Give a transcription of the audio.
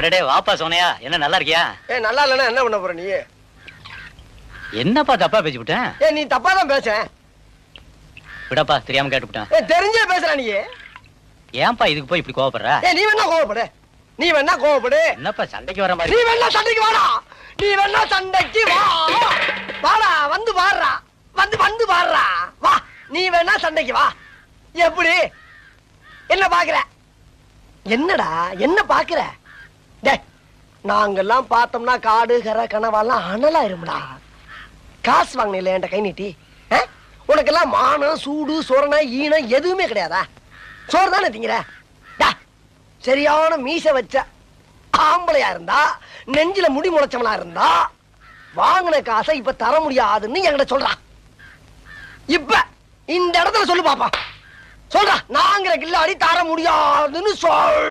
அடடே வாப்பா சோனையா, என்ன நல்லா இருக்கியா? நல்லா இல்லைன்னா என்ன பண்ண போற நீ? என்னப்பா தப்பா பேசிவிட்டேன்? நீ தப்பா தான் பேச. விடப்பா, தெரியாம கேட்டுவிட்டேன். தெரிஞ்சே பேசுற நீ. ஏன்பா இதுக்கு போய் இப்படி கோவப்படுற? நீ வேணா கோவப்படு, நீ வேணா கோவப்படு. என்னப்பா சண்டைக்கு வர மாதிரி? நீ வேணா சண்டைக்கு வாடா, நீ வேணா சண்டைக்கு வா. வாடா, வந்து பாடுறா, வந்து பாடுறா, வா. நீ வேணா சண்டைக்கு வா. எப்படி? என்ன பாக்குற? என்னடா என்ன பாக்குற? நாங்கெல்லாம் பார்த்தோம்னா காடு கரை கனவாலாம் அனலா இருமுடா. காசு வாங்கின என்கிட்ட கை நீட்டி. உனக்கெல்லாம் மானம் சூடு சோரணை ஈனம் எதுவுமே கிடையாதா? சோறு தானே திங்கிற? சரியான மீச வச்ச ஆம்பளையா இருந்தா, நெஞ்சில முடி முளைச்சவனா இருந்தா, வாங்கின காசை இப்ப தர முடியாதுன்னு என்கிட்ட சொல்றான். இப்ப இந்த இடத்துல சொல்லு பாப்பா, சொல்றா. நாங்கிற கில்லாடி தர முடியாதுன்னு சொல்.